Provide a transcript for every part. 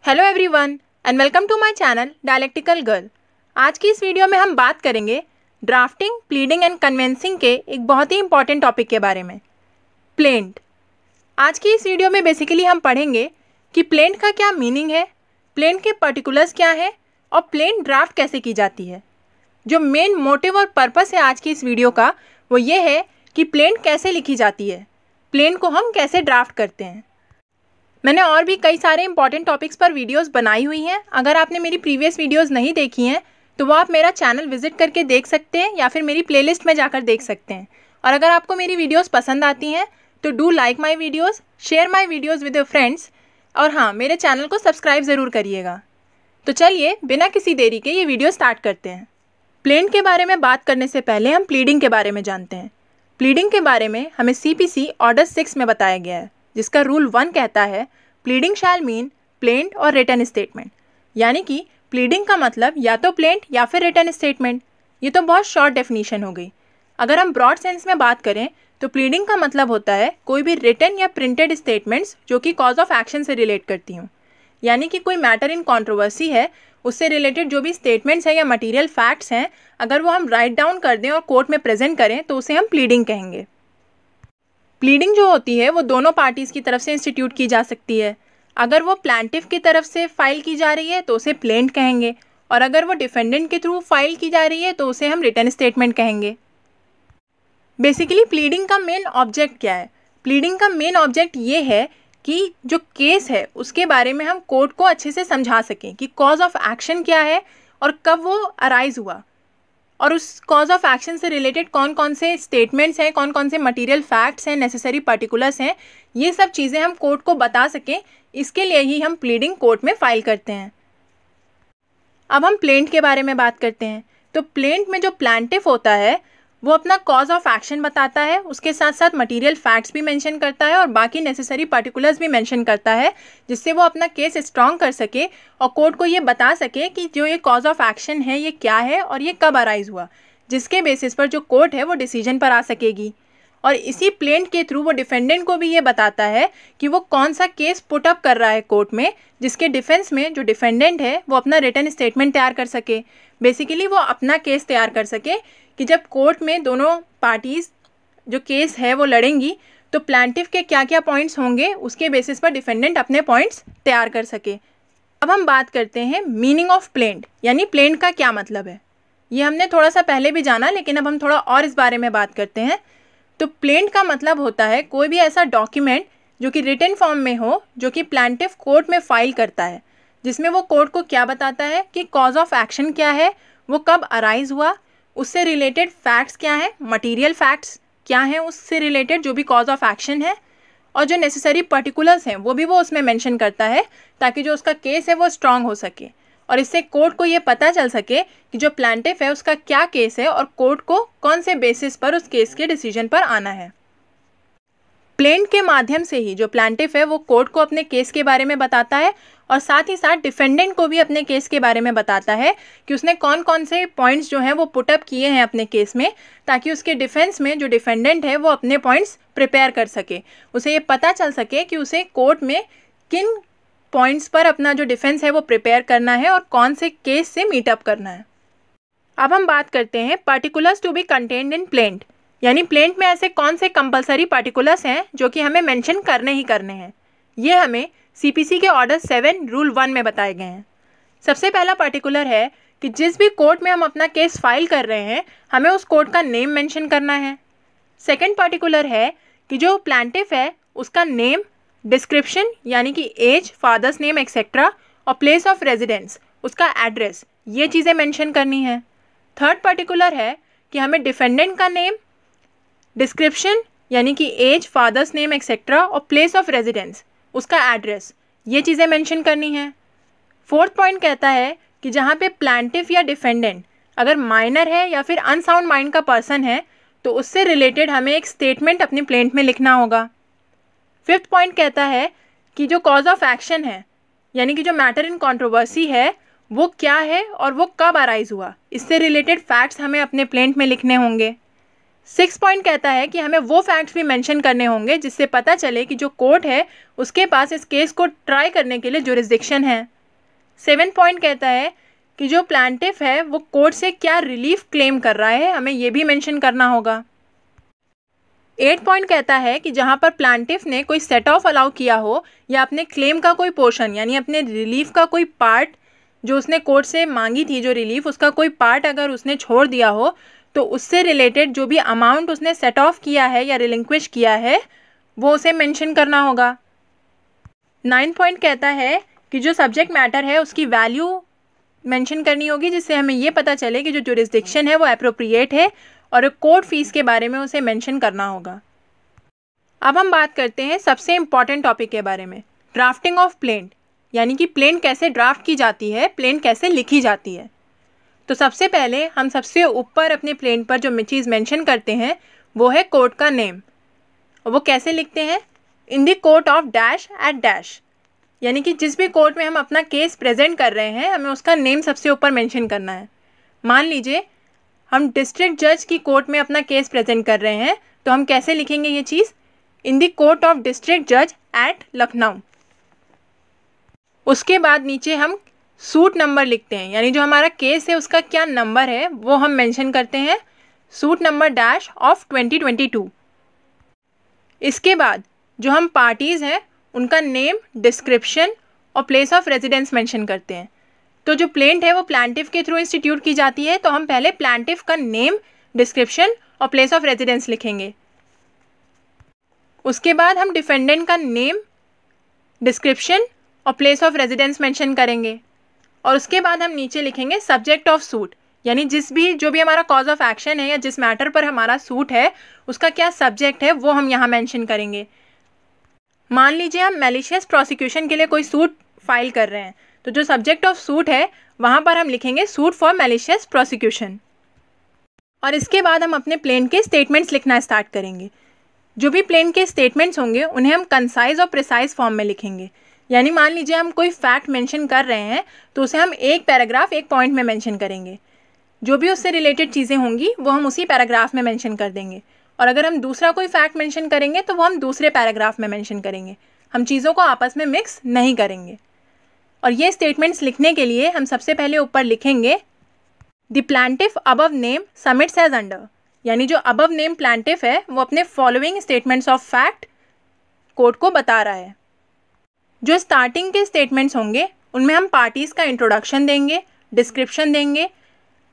Hello everyone and welcome to my channel Dialectical Girl. आज की इस वीडियो में हम बात करेंगे ड्राफ्टिंग, प्लीडिंग एंड कन्वेंसिंग के एक बहुत ही इंपॉर्टेंट टॉपिक के बारे में, प्लेंट। आज की इस वीडियो में बेसिकली हम पढ़ेंगे कि प्लेंट का क्या मीनिंग है, प्लेंट के पर्टिकुलर्स क्या है और प्लेंट ड्राफ्ट कैसे की जाती है। जो मेन मोटिव और पर्पस है आज की इस वीडियो का वो ये है कि प्लेंट कैसे लिखी जाती है, प्लेंट को हम कैसे ड्राफ्ट करते हैं। मैंने और भी कई सारे इंपॉर्टेंट टॉपिक्स पर वीडियोस बनाई हुई हैं। अगर आपने मेरी प्रीवियस वीडियोस नहीं देखी हैं तो वो आप मेरा चैनल विजिट करके देख सकते हैं या फिर मेरी प्लेलिस्ट में जाकर देख सकते हैं। और अगर आपको मेरी वीडियोस पसंद आती हैं तो do like my videos, share my videos with your friends और हाँ, मेरे चैनल को सब्सक्राइब ज़रूर करिएगा। तो चलिए बिना किसी देरी के ये वीडियो स्टार्ट करते हैं। प्लेंट के बारे में बात करने से पहले हम प्लीडिंग के बारे में जानते हैं। प्लीडिंग के बारे में हमें CPC ऑर्डर 6 में बताया गया है, जिसका रूल 1 कहता है प्लीडिंग शैल मीन प्लेंट और रिटन स्टेटमेंट। यानी कि प्लीडिंग का मतलब या तो प्लेंट या फिर रिटन स्टेटमेंट। ये तो बहुत शॉर्ट डेफिनेशन हो गई। अगर हम ब्रॉड सेंस में बात करें तो प्लीडिंग का मतलब होता है कोई भी रिटन या प्रिंटेड स्टेटमेंट्स जो कि कॉज ऑफ एक्शन से रिलेट करती हूँ। यानी कि कोई मैटर इन कॉन्ट्रोवर्सी है, उससे रिलेटेड जो भी स्टेटमेंट्स हैं या मटीरियल फैक्ट्स हैं, अगर वो हम राइट डाउन कर दें और कोर्ट में प्रेजेंट करें तो उसे हम प्लीडिंग कहेंगे। प्लीडिंग जो होती है वो दोनों पार्टीज़ की तरफ से इंस्टीट्यूट की जा सकती है। अगर वो प्लांटिफ की तरफ से फाइल की जा रही है तो उसे प्लेंट कहेंगे, और अगर वो डिफेंडेंट के थ्रू फाइल की जा रही है तो उसे हम रिटन स्टेटमेंट कहेंगे। बेसिकली प्लीडिंग का मेन ऑब्जेक्ट क्या है? प्लीडिंग का मेन ऑब्जेक्ट ये है कि जो केस है उसके बारे में हम कोर्ट को अच्छे से समझा सकें कि कॉज ऑफ एक्शन क्या है और कब वो अराइज हुआ, और उस कॉज ऑफ एक्शन से रिलेटेड कौन कौन से स्टेटमेंट्स हैं, कौन कौन से मटेरियल फैक्ट्स हैं, नेसेसरी पर्टिकुलर्स हैं, ये सब चीज़ें हम कोर्ट को बता सकें। इसके लिए ही हम प्लीडिंग कोर्ट में फाइल करते हैं। अब हम प्लेंट के बारे में बात करते हैं। तो प्लेंट में जो प्लांटिफ होता है वो अपना कॉज ऑफ एक्शन बताता है, उसके साथ साथ मटेरियल फैक्ट्स भी मेंशन करता है और बाकी नेसेसरी पर्टिकुलर्स भी मेंशन करता है, जिससे वो अपना केस स्ट्रॉन्ग कर सके और कोर्ट को ये बता सके कि जो ये कॉज ऑफ एक्शन है ये क्या है और ये कब अराइज हुआ, जिसके बेसिस पर जो कोर्ट है वो डिसीजन पर आ सकेगी। और इसी प्लेंट के थ्रू वो डिफेंडेंट को भी ये बताता है कि वो कौन सा केस पुट अप कर रहा है कोर्ट में, जिसके डिफेंस में जो डिफेंडेंट है वो अपना रिटन स्टेटमेंट तैयार कर सके। बेसिकली वो अपना केस तैयार कर सके कि जब कोर्ट में दोनों पार्टीज़ जो केस है वो लड़ेंगी तो प्लांटिफ के क्या क्या पॉइंट्स होंगे, उसके बेसिस पर डिफेंडेंट अपने पॉइंट्स तैयार कर सके। अब हम बात करते हैं मीनिंग ऑफ प्लेंट, यानी प्लेंट का क्या मतलब है। ये हमने थोड़ा सा पहले भी जाना, लेकिन अब हम थोड़ा और इस बारे में बात करते हैं। तो प्लेंट का मतलब होता है कोई भी ऐसा डॉक्यूमेंट जो कि रिटन फॉर्म में हो, जो कि प्लांटिफ कोर्ट में फाइल करता है, जिसमें वो कोर्ट को क्या बताता है कि कॉज ऑफ एक्शन क्या है, वो कब अराइज हुआ, उससे रिलेटेड फैक्ट्स क्या हैं, मटेरियल फैक्ट्स क्या हैं उससे रिलेटेड जो भी कॉज ऑफ एक्शन है, और जो नेसेसरी पर्टिकुलर्स हैं वो भी वो उसमें मेंशन करता है, ताकि जो उसका केस है वो स्ट्रांग हो सके और इससे कोर्ट को ये पता चल सके कि जो प्लांटिफ है उसका क्या केस है और कोर्ट को कौन से बेसिस पर उस केस के डिसीजन पर आना है। प्लेंट के माध्यम से ही जो प्लांटिफ है वो कोर्ट को अपने केस के बारे में बताता है और साथ ही साथ डिफेंडेंट को भी अपने केस के बारे में बताता है कि उसने कौन कौन से पॉइंट्स जो हैं वो पुटअप किए हैं अपने केस में, ताकि उसके डिफेंस में जो डिफेंडेंट है वो अपने पॉइंट्स प्रिपेयर कर सके, उसे ये पता चल सके कि उसे कोर्ट में किन पॉइंट्स पर अपना जो डिफेंस है वो प्रिपेयर करना है और कौन से केस से मीटअप करना है। अब हम बात करते हैं particulars to be contained in plaint, यानी प्लेंट में ऐसे कौन से कंपलसरी पर्टिकुलर्स हैं जो कि हमें मेंशन करने ही करने हैं। ये हमें CPC के ऑर्डर 7 रूल 1 में बताए गए हैं। सबसे पहला पर्टिकुलर है कि जिस भी कोर्ट में हम अपना केस फाइल कर रहे हैं हमें उस कोर्ट का नेम मेंशन करना है। सेकंड पर्टिकुलर है कि जो प्लांटिफ है उसका नेम, डिस्क्रिप्शन यानी कि एज, फादर्स नेम एक्सेट्रा, और प्लेस ऑफ रेजिडेंस उसका एड्रेस, ये चीज़ें मेंशन करनी है। थर्ड पर्टिकुलर है कि हमें डिफेंडेंट का नेम, डिस्क्रिप्शन यानी कि एज, फादर्स नेम एक्सेट्रा और प्लेस ऑफ रेजिडेंस उसका एड्रेस, ये चीज़ें मेंशन करनी है। फोर्थ पॉइंट कहता है कि जहाँ पे प्लांटिफ या डिफेंडेंट अगर माइनर है या फिर अनसाउंड माइंड का पर्सन है तो उससे रिलेटेड हमें एक स्टेटमेंट अपनी प्लेंट में लिखना होगा। फिफ्थ पॉइंट कहता है कि जो कॉज ऑफ एक्शन है, यानी कि जो मैटर इन कंट्रोवर्सी है वो क्या है और वो कब अराइज हुआ, इससे रिलेटेड फैक्ट्स हमें अपने प्लेंट में लिखने होंगे। सिक्स पॉइंट कहता है कि हमें वो फैक्ट्स भी मेंशन करने होंगे जिससे पता चले कि जो कोर्ट है उसके पास इस केस को ट्राई करने के लिए जुरिस्डिक्शन है। 7 पॉइंट कहता है कि जो प्लांटिफ है वो कोर्ट से क्या रिलीफ क्लेम कर रहा है, हमें ये भी मेंशन करना होगा। 8 पॉइंट कहता है कि जहाँ पर प्लांटिफ ने कोई सेट ऑफ अलाउ किया हो या अपने क्लेम का कोई पोर्शन यानी अपने रिलीफ का कोई पार्ट जो उसने कोर्ट से मांगी थी जो रिलीफ, उसका कोई पार्ट अगर उसने छोड़ दिया हो तो उससे रिलेटेड जो भी अमाउंट उसने सेट ऑफ किया है या रिलिंक्विश किया है वो उसे मेंशन करना होगा। 9 पॉइंट कहता है कि जो सब्जेक्ट मैटर है उसकी वैल्यू मेंशन करनी होगी, जिससे हमें ये पता चले कि जो जुरिस्डिक्शन है वो एप्रोप्रिएट है, और कोर्ट फीस के बारे में उसे मेंशन करना होगा। अब हम बात करते हैं सबसे इम्पॉर्टेंट टॉपिक के बारे में, ड्राफ्टिंग ऑफ प्लेंट, यानी कि प्लेंट कैसे ड्राफ्ट की जाती है, प्लेंट कैसे लिखी जाती है। तो सबसे पहले हम सबसे ऊपर अपने प्लेंट पर जो चीज़ मेंशन करते हैं वो है कोर्ट का नेम। और वो कैसे लिखते हैं, in the court of dash at dash, यानी कि जिस भी कोर्ट में हम अपना केस प्रेजेंट कर रहे हैं हमें उसका नेम सबसे ऊपर मेंशन करना है। मान लीजिए हम डिस्ट्रिक्ट जज की कोर्ट में अपना केस प्रेजेंट कर रहे हैं, तो हम कैसे लिखेंगे ये चीज़, in the court of district जज एट लखनऊ। उसके बाद नीचे हम सूट नंबर लिखते हैं, यानी जो हमारा केस है उसका क्या नंबर है वो हम मेंशन करते हैं, सूट नंबर डैश ऑफ 2022। इसके बाद जो हम पार्टीज़ हैं उनका नेम, डिस्क्रिप्शन और प्लेस ऑफ रेजिडेंस मेंशन करते हैं। तो जो प्लेंट है वो प्लांटिफ के थ्रू इंस्टीट्यूट की जाती है, तो हम पहले प्लांटिफ का नेम, डिस्क्रिप्शन और प्लेस ऑफ रेजिडेंस लिखेंगे। उसके बाद हम डिफेंडेंट का नेम, डिस्क्रिप्शन और प्लेस ऑफ रेजिडेंस मेंशन करेंगे। और उसके बाद हम नीचे लिखेंगे सब्जेक्ट ऑफ सूट, यानी जो भी हमारा कॉज ऑफ एक्शन है या जिस मैटर पर हमारा सूट है उसका क्या सब्जेक्ट है वो हम यहाँ मेंशन करेंगे। मान लीजिए हम मैलिशियस प्रोसिक्यूशन के लिए कोई सूट फाइल कर रहे हैं, तो जो सब्जेक्ट ऑफ सूट है वहाँ पर हम लिखेंगे सूट फॉर मैलिशियस प्रोसिक्यूशन। और इसके बाद हम अपने प्लेंट के स्टेटमेंट्स लिखना स्टार्ट करेंगे। जो भी प्लेंट के स्टेटमेंट्स होंगे उन्हें हम कंसाइज और प्रिसाइज फॉर्म में लिखेंगे, यानी मान लीजिए हम कोई फैक्ट मेंशन कर रहे हैं तो उसे हम एक पैराग्राफ एक पॉइंट में मेंशन करेंगे, जो भी उससे रिलेटेड चीज़ें होंगी वो हम उसी पैराग्राफ में मेंशन कर देंगे। और अगर हम दूसरा कोई फैक्ट मेंशन करेंगे तो वो हम दूसरे पैराग्राफ में मेंशन करेंगे, हम चीज़ों को आपस में मिक्स नहीं करेंगे। और ये स्टेटमेंट्स लिखने के लिए हम सबसे पहले ऊपर लिखेंगे the plaintiff above name submits as under, यानी जो अबव नेम प्लांटिफ है वो अपने following statements of fact court को बता रहा है। जो स्टार्टिंग के स्टेटमेंट्स होंगे उनमें हम पार्टीज़ का इंट्रोडक्शन देंगे, डिस्क्रिप्शन देंगे,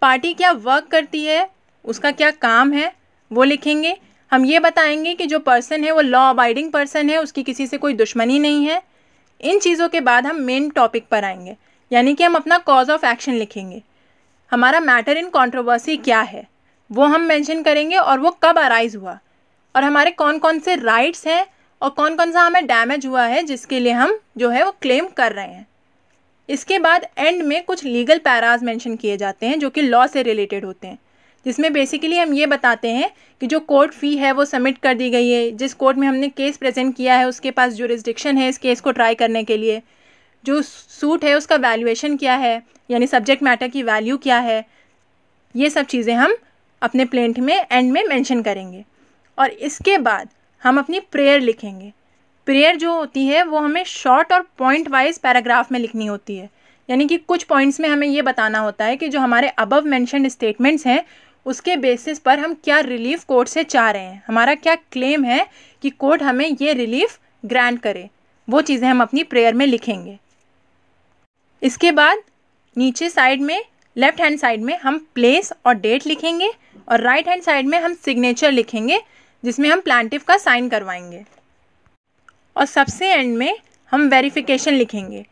पार्टी क्या वर्क करती है, उसका क्या काम है वो लिखेंगे। हम ये बताएंगे कि जो पर्सन है वो लॉ अबाइडिंग पर्सन है, उसकी किसी से कोई दुश्मनी नहीं है। इन चीज़ों के बाद हम मेन टॉपिक पर आएंगे, यानी कि हम अपना कॉज ऑफ एक्शन लिखेंगे, हमारा मैटर इन कंट्रोवर्सी क्या है वो हम मेंशन करेंगे और वो कब अराइज हुआ, और हमारे कौन कौन से राइट्स हैं और कौन कौन सा हमें डैमेज हुआ है जिसके लिए हम जो है वो क्लेम कर रहे हैं। इसके बाद एंड में कुछ लीगल पैराज मेंशन किए जाते हैं जो कि लॉ से रिलेटेड होते हैं, जिसमें बेसिकली हम ये बताते हैं कि जो कोर्ट फ़ी है वो सबमिट कर दी गई है, जिस कोर्ट में हमने केस प्रेजेंट किया है उसके पास जुरिस्डिक्शन है इस केस को ट्राई करने के लिए, जो सूट है उसका वैल्यूएशन क्या है, यानी सब्जेक्ट मैटर की वैल्यू क्या है, ये सब चीज़ें हम अपने प्लेंट में एंड में मेंशन करेंगे। और इसके बाद हम अपनी प्रेयर लिखेंगे। प्रेयर जो होती है वो हमें शॉर्ट और पॉइंट वाइज पैराग्राफ में लिखनी होती है, यानी कि कुछ पॉइंट्स में हमें ये बताना होता है कि जो हमारे अबव मेंशन्ड स्टेटमेंट्स हैं उसके बेसिस पर हम क्या रिलीफ कोर्ट से चाह रहे हैं, हमारा क्या क्लेम है कि कोर्ट हमें ये रिलीफ ग्रांट करे, वो चीज़ें हम अपनी प्रेयर में लिखेंगे। इसके बाद नीचे साइड में लेफ़्ट हैंड साइड में हम प्लेस और डेट लिखेंगे और राइट हैंड साइड में हम सिग्नेचर लिखेंगे जिसमें हम प्लांटिफ का साइन करवाएंगे। और सबसे एंड में हम वेरिफिकेशन लिखेंगे।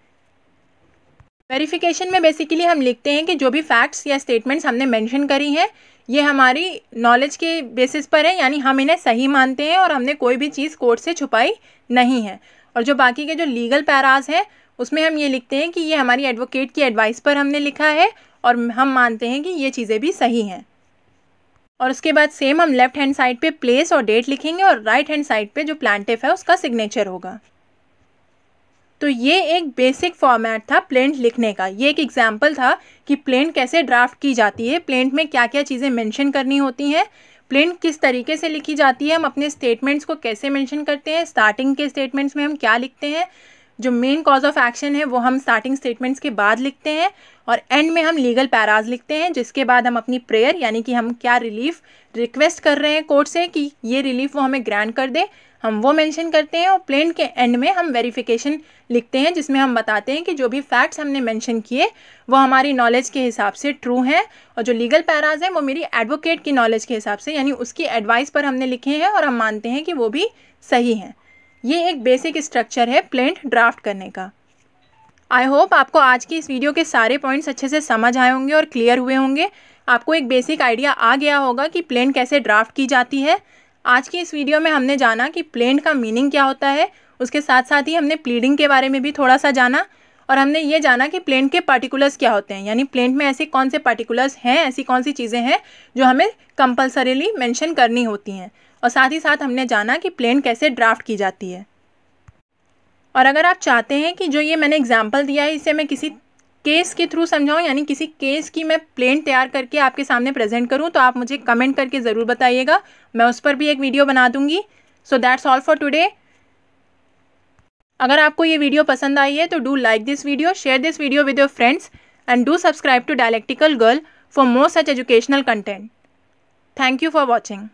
वेरिफिकेशन में बेसिकली हम लिखते हैं कि जो भी फैक्ट्स या स्टेटमेंट्स हमने मेंशन करी हैं ये हमारी नॉलेज के बेसिस पर है, यानी हम इन्हें सही मानते हैं और हमने कोई भी चीज़ कोर्ट से छुपाई नहीं है। और जो बाकी के जो लीगल पैराज हैं उसमें हम ये लिखते हैं कि ये हमारी एडवोकेट की एडवाइस पर हमने लिखा है और हम मानते हैं कि ये चीज़ें भी सही हैं। और उसके बाद सेम हम लेफ़्ट हैंड साइड पे प्लेस और डेट लिखेंगे और राइट हैंड साइड पे जो प्लांटिफ है उसका सिग्नेचर होगा। तो ये एक बेसिक फॉर्मेट था प्लेंट लिखने का। ये एक एग्जाम्पल था कि प्लेंट कैसे ड्राफ्ट की जाती है, प्लेंट में क्या क्या चीज़ें मेंशन करनी होती हैं, प्लेंट किस तरीके से लिखी जाती है, हम अपने स्टेटमेंट्स को कैसे मेंशन करते हैं, स्टार्टिंग के स्टेटमेंट्स में हम क्या लिखते हैं, जो मेन कॉज ऑफ एक्शन है वो हम स्टार्टिंग स्टेटमेंट्स के बाद लिखते हैं और एंड में हम लीगल पैराज लिखते हैं, जिसके बाद हम अपनी प्रेयर यानी कि हम क्या रिलीफ रिक्वेस्ट कर रहे हैं कोर्ट से कि ये रिलीफ वो हमें ग्रांट कर दे, हम वो मेंशन करते हैं। और प्लेंट के एंड में हम वेरिफिकेशन लिखते हैं, जिसमें हम बताते हैं कि जो भी फैक्ट्स हमने मेंशन किए वो हमारी नॉलेज के हिसाब से ट्रू हैं, और जो लीगल पैराज हैं वो मेरी एडवोकेट की नॉलेज के हिसाब से यानी उसकी एडवाइस पर हमने लिखे हैं और हम मानते हैं कि वो भी सही हैं। ये एक बेसिक स्ट्रक्चर है प्लेंट ड्राफ्ट करने का। आई होप आपको आज की इस वीडियो के सारे पॉइंट्स अच्छे से समझ आए होंगे और क्लियर हुए होंगे। आपको एक बेसिक आइडिया आ गया होगा कि प्लेंट कैसे ड्राफ्ट की जाती है। आज की इस वीडियो में हमने जाना कि प्लेंट का मीनिंग क्या होता है, उसके साथ साथ ही हमने प्लीडिंग के बारे में भी थोड़ा सा जाना, और हमने ये जाना कि प्लेंट के पार्टिकुलर्स क्या होते हैं, यानी प्लेंट में ऐसे कौन से पार्टिकुलर्स हैं, ऐसी कौन सी चीज़ें हैं जो हमें कंपल्सरीली मेंशन करनी होती हैं, और साथ ही साथ हमने जाना कि प्लेंट कैसे ड्राफ्ट की जाती है। और अगर आप चाहते हैं कि जो ये मैंने एग्जाम्पल दिया है इसे मैं किसी केस के थ्रू समझाऊं, यानी किसी केस की मैं प्लेंट तैयार करके आपके सामने प्रेजेंट करूं, तो आप मुझे कमेंट करके ज़रूर बताइएगा, मैं उस पर भी एक वीडियो बना दूंगी। So that's all for today. अगर आपको ये वीडियो पसंद आई है तो do like this video, share this video with your friends and do subscribe to Dialectical Girl for more such educational content. Thank you for watching.